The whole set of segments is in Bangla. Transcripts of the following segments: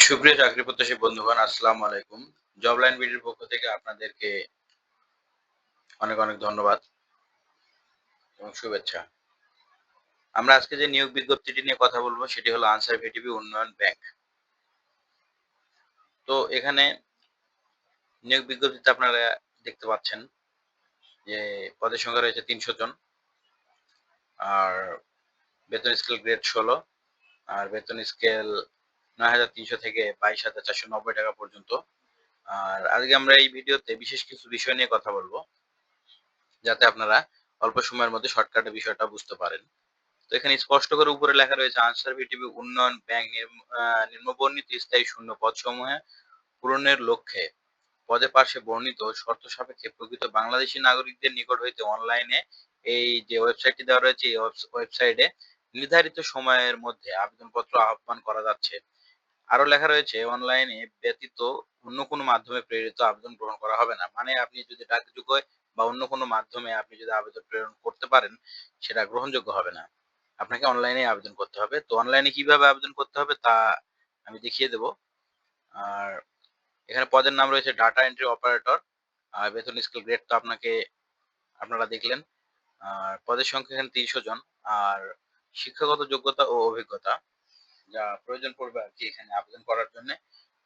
সুপ্রিয় চাকরি প্রত্যাশী বন্ধুগণ, আসসালামু আলাইকুম। জব লাইন বিডির পক্ষ থেকে আপনাদেরকে অনেক অনেক ধন্যবাদ এবং শুভেচ্ছা। আমরা আজকে যে নিয়োগ বিজ্ঞপ্তিটি নিয়ে কথা বলবো সেটি হলো আনসার ভিটিপি উন্নয়ন ব্যাংক। তো এখানে নিয়োগ বিজ্ঞপ্তিতে আপনারা দেখতে পাচ্ছেন যে পদের সংখ্যা রয়েছে ৩০০ জন। আর বেতন স্কেল গ্রেড ১৬, আর বেতন স্কেল ৯,৩০০ থেকে ২২,৪৯০ টাকা পর্যন্ত। আর আজকে আমরা এই ভিডিওতে বিশেষ কিছু বিষয় নিয়ে কথা বলবো, যাতে আপনারা অল্প সময়ের মধ্যে শর্টকাটে বিষয়টা বুঝতে পারেন। তো এখানে স্পষ্ট করে উপরে লেখা রয়েছে আনসার ভিটিপি উন্নয়ন ব্যাংক নিম্নবর্ণিত স্থায়ী শূন্য পদসমূহে পূরণের লক্ষ্যে পদের পার্শ্বে বর্ণিত শর্ত সাপেক্ষে প্রকৃত বাংলাদেশী নাগরিকদের নিকট হইতে অনলাইনে এই যে ওয়েবসাইটটি দেওয়া রয়েছে এই ওয়েবসাইটে নির্ধারিত সময়ের মধ্যে আবেদনপত্র আহ্বান করা যাচ্ছে। আরো লেখা রয়েছে অনলাইনে ব্যতীত অন্য কোনো মাধ্যমে প্রেরিত আবেদন গ্রহণ করা হবে না। মানে আপনি যদি ডাকযোগে বা অন্য কোনো মাধ্যমে আপনি যদি আবেদন প্রেরণ করতে পারেন, সেটা গ্রহণযোগ্য হবে না। আপনাকে অনলাইনে আবেদন করতে হবে। তো অনলাইনে কিভাবে আবেদন করতে হবে তা আমি দেখিয়ে দেব। আর এখানে পদের নাম রয়েছে ডাটা এন্ট্রি অপারেটর। আর বেতন স্কেল গ্রেড তো আপনারা দেখলেন। আর পদের সংখ্যা এখানে ৩০০ জন। আর শিক্ষাগত যোগ্যতা ও অভিজ্ঞতা যা প্রয়োজন পড়বে আরকি এখানে আবেদন করার জন্যে,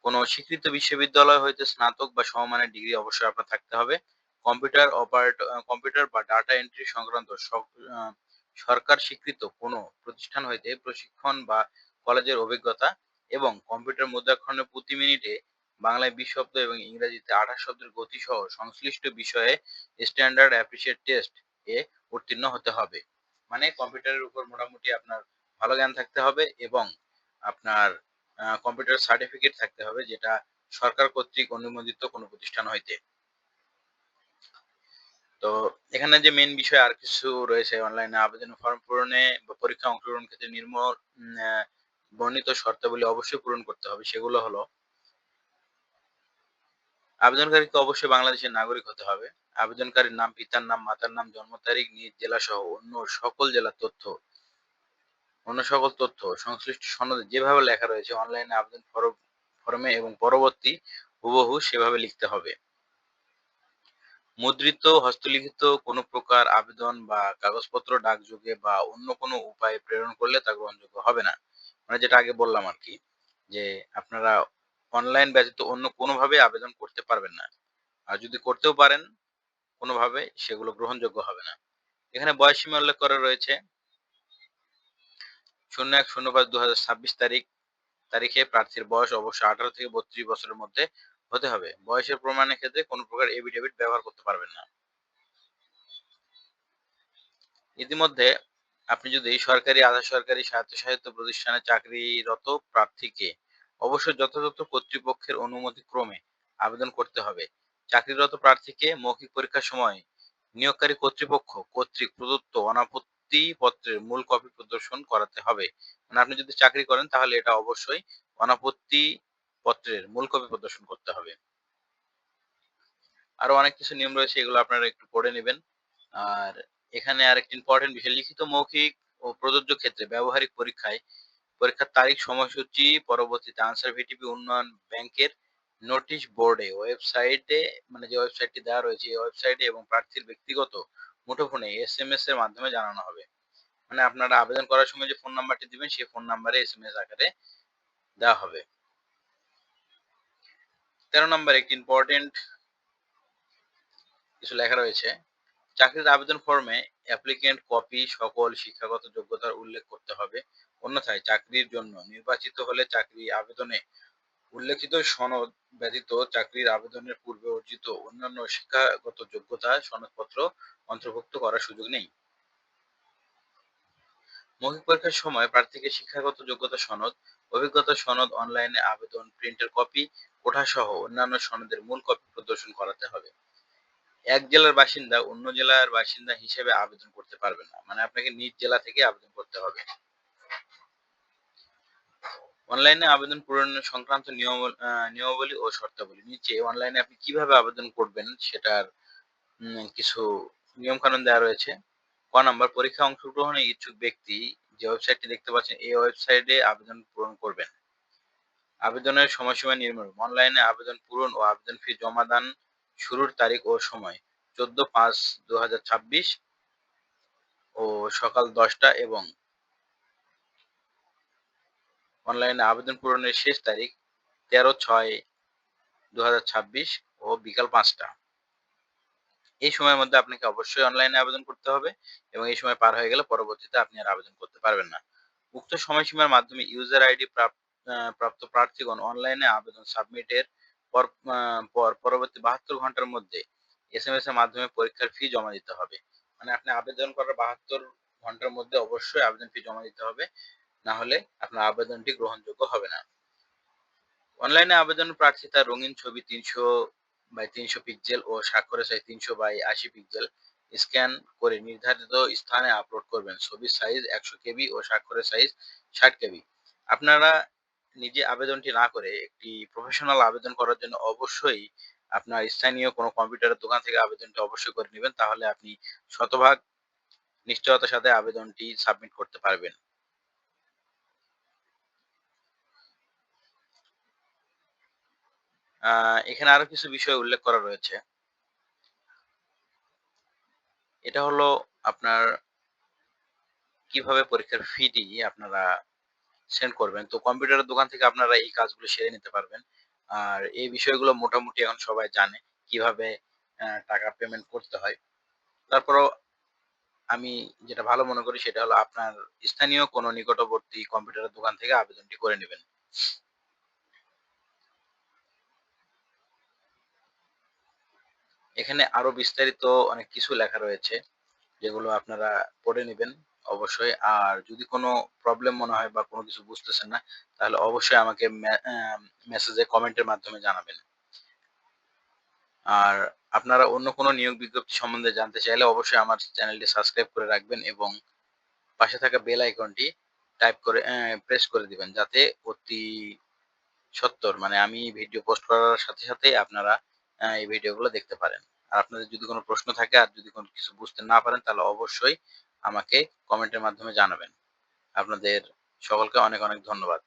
কোন স্বীকৃত বিশ্ববিদ্যালয় হইতে স্নাতক বা সমমানের ডিগ্রি অবশ্যই আপনার থাকতে হবে। কম্পিউটার বা ডাটা এন্ট্রি সংক্রান্ত আ সরকার স্বীকৃত কোন প্রতিষ্ঠান হইতে প্রশিক্ষণ বা কলেজের অভিজ্ঞতা এবং কম্পিউটার মুদ্রাক্ষণে প্রতি মিনিটে বাংলায় ২০ শব্দ এবং ইংরেজিতে ২৮ শব্দের গতিসহ সংশ্লিষ্ট বিষয়ে স্ট্যান্ডার্ড অ্যাপ্রিশিয়েট টেস্ট এ উত্তীর্ণ হতে হবে। মানে কম্পিউটারের উপর মোটামুটি আপনার ভালো জ্ঞান থাকতে হবে এবং আপনার কম্পিউটার সার্টিফিকেট থাকতে হবে, যেটা সরকার কর্তৃক অনুমোদিত কোনো প্রতিষ্ঠান হইতে। তো এখানে যে মেইন বিষয় আর কিছু রয়েছে অনলাইনে আবেদন ফর্ম পূরণে বা পরীক্ষা অংশগ্রহণ ক্ষেত্রে বর্ণিত শর্তাবলী অবশ্যই পূরণ করতে হবে। সেগুলো হলো আবেদনকারীকে অবশ্যই বাংলাদেশের নাগরিক হতে হবে। আবেদনকারীর নাম, পিতার নাম, মাতার নাম, জন্ম তারিখ, নিজ জেলা সহ অন্য সকল তথ্য সংশ্লিষ্ট সনদে যেভাবে লেখা রয়েছে অনলাইনে আবেদন ফরমে এবং পরবর্তী হুবহু সেভাবে লিখতে হবে। মুদ্রিত, হস্তলিখিত কোনো প্রকার আবেদন বা কাগজপত্র ডাকযোগে বা অন্য কোনো উপায়ে প্রেরণ করলে তা গ্রহণযোগ্য হবে না। মানে যেটা আগে বললাম আরকি, যে আপনারা অনলাইন ব্যতীত অন্য কোনোভাবে আবেদন করতে পারবেন না। আর যদি করতেও পারেন কোনোভাবে, সেগুলো গ্রহণযোগ্য হবে না। এখানে বয়সসীমা উল্লেখ করা রয়েছে 01/05/2026 তারিখে প্রার্থীর বয়স অবশ্যই 18 থেকে 32 বছরের মধ্যে হতে হবে। বয়সের প্রমাণের ক্ষেত্রে কোনো প্রকার এফিডেভিট ব্যবহার করতে পারবেন না। ইতিমধ্যে আপনি যদি সরকারি, আধা সরকারি, স্বায়ত্তশাসিত প্রতিষ্ঠানে চাকরিরত প্রার্থীকে অবশ্যই যথাযথ কর্তৃপক্ষের অনুমতি ক্রমে আবেদন করতে হবে। চাকরিরত প্রার্থীকে মৌখিক পরীক্ষার সময় নিয়োগকারী কর্তৃপক্ষ কর্তৃক প্রদত্ত অনাপত্তি পত্রের মূল কপি প্রদর্শন করাতে হবে। মানে আপনি যদি চাকরি করেন তাহলে এটা অবশ্যই অনাপত্তি পত্রের মূল কপি প্রদর্শন করতে হবে। আরো অনেক কিছু নিয়ম রয়েছে, এগুলো আপনারা একটু পড়ে নিবেন। আর এখানে আরেকটি ইম্পোর্টেন্ট বিষয়, লিখিত, মৌখিক ও প্রযোজ্য ক্ষেত্রে ব্যবহারিক পরীক্ষার তারিখ, সময়সূচি পরবর্তীতে আনসার ভিটিপি উন্নয়ন ব্যাংকের নোটিশ বোর্ডে ওয়েবসাইটে, মানে যে ওয়েবসাইটটি দেওয়া রয়েছে এই ওয়েবসাইটে এবং প্রার্থীর ব্যক্তিগত মুঠোফোনে এসএমএস এর মাধ্যমে জানানো হবে। মানে আপনারা আবেদন করার সময় যে ফোন নাম্বারটি দিবেন সেই ফোন নাম্বারে এসএমএস আকারে দেওয়া হবে। 13 নম্বরে একটি ইম্পোর্টেন্ট কিছু লেখা রয়েছে। চাকরির আবেদন ফর্মে অ্যাপ্লিক্যান্ট কপি সকল শিক্ষাগত যোগ্যতার উল্লেখ করতে হবে। অন্যথায় চাকরির জন্য নির্বাচিত হলে চাকরি আবেদনে উল্লেখিত সনদ ব্যতীত চাকরির আবেদনের পূর্বে অর্জিত অন্যান্য শিক্ষাগত যোগ্যতা সনদপত্র অন্তর্ভুক্ত করার সুযোগ নেই। মৌখিক পরীক্ষার সময় প্রার্থীকে শিক্ষাগত যোগ্যতা সনদ, অভিজ্ঞতা সনদ, অনলাইনে আবেদন প্রিন্টের কপি, কোঠাসহ অন্যান্য সনদের মূল কপি প্রদর্শন করাতে হবে। এক জেলার বাসিন্দা অন্য জেলার বাসিন্দা হিসেবে আবেদন করতে পারবেন না। মানে আপনাকে নিজ জেলা থেকে আবেদন করতে হবে। অনলাইনে আবেদন পূরণ সংক্রান্ত নিয়মাবলী ও শর্তাবলী। নিচে অনলাইনে আপনি কিভাবে আবেদন করবেন সেটার কিছু নিয়ম-কানুন দেওয়া রয়েছে। ক নাম্বার, পরীক্ষায় অংশগ্রহণে ইচ্ছুক ব্যক্তি যে ওয়েবসাইটটি দেখতে পাচ্ছেন এই ওয়েবসাইটে আবেদন পূরণ করবেন। আবেদনের সময়সীমা নিম্নরূপ: অনলাইনে আবেদন পূরণ ও আবেদন ফি জমা দান শুরুর তারিখ ও সময় 14/5/2026 ও সকাল 10টা এবং অনলাইনে আবেদন পূরণের শেষ তারিখ 13/6/2026 ও বিকাল 5টা। এই সময়ের মধ্যে আপনাকে অবশ্যই অনলাইনে আবেদন করতে হবে এবং এই সময় পার হয়ে গেলে পরবর্তীতে আপনি আর আবেদন করতে পারবেন না। উক্ত সময়সীমার মাধ্যমে ইউজার আইডি প্রাপ্ত প্রার্থীগণ অনলাইনে আবেদন সাবমিটের পর পরবর্তী 72 ঘন্টার মধ্যে এসএমএস এর মাধ্যমে পরীক্ষার ফি জমা দিতে হবে। মানে আপনি আবেদন করার 72 ঘন্টার মধ্যে অবশ্যই আবেদন ফি জমা দিতে হবে। না হলে আপনার আবেদনটি গ্রহণযোগ্য হবে না। অনলাইনে আবেদন প্রার্থী তার রঙিন ছবি 300/300 পিক্সেল ও স্বাক্ষরের সাইজ 300/80 পিক্সেল স্ক্যান করে নির্ধারিত স্থানে আপলোড করবেন। ছবির সাইজ 100 কেবি ও স্বাক্ষরের সাইজ 60 কেবি। আপনারা নিজে আবেদনটি না করে একটি প্রফেশনাল আবেদন করার জন্য অবশ্যই আপনার স্থানীয় কোনো কম্পিউটারের দোকান থেকে আবেদনটি অবশ্যই করে নিবেন। তাহলে আপনি শতভাগ নিশ্চয়তার সাথে আবেদনটি সাবমিট করতে পারবেন। এখানে আরো কিছু বিষয় উল্লেখ করা রয়েছে। এটা হলো আপনার কিভাবে পরীক্ষার ফিটি আপনারা সেন্ড করবেন। তো কম্পিউটারের দোকান থেকে আপনারা এই কাজগুলো সেরে নিতে পারবেন। আর এই বিষয়গুলো মোটামুটি এখন সবাই জানে কিভাবে টাকা পেমেন্ট করতে হয়। তারপরেও আমি যেটা ভালো মনে করি সেটা হলো আপনার স্থানীয় কোনো নিকটবর্তী কম্পিউটারের দোকান থেকে আবেদনটি করে নিবেন। এখানে আরো বিস্তারিত অনেক কিছু লেখা রয়েছে যেগুলো আপনারা পড়ে নিবেন অবশ্যই। আর যদি কোনো প্রবলেম মনে হয় বা কোনো কিছু বুঝতেছেন না তাহলে অবশ্যই আমাকে মেসেজে কমেন্টের মাধ্যমে জানাবেন। আর আপনারা অন্য কোনো নিয়োগ বিজ্ঞপ্তি সম্বন্ধে জানতে চাইলে অবশ্যই আমার চ্যানেলটি সাবস্ক্রাইব করে রাখবেন এবং পাশে থাকা বেল আইকনটি টাইপ করে প্রেস করে দিবেন যাতে অতি সত্বর মানে আমি ভিডিও পোস্ট করার সাথে সাথেই আপনারা এই ভিডিওগুলো দেখতে পারেন। আর আপনাদের যদি কোনো প্রশ্ন থাকে আর যদি কোনো কিছু বুঝতে না পারেন তাহলে অবশ্যই আমাকে কমেন্টের মাধ্যমে জানাবেন। আপনাদের সকলকে অনেক ধন্যবাদ।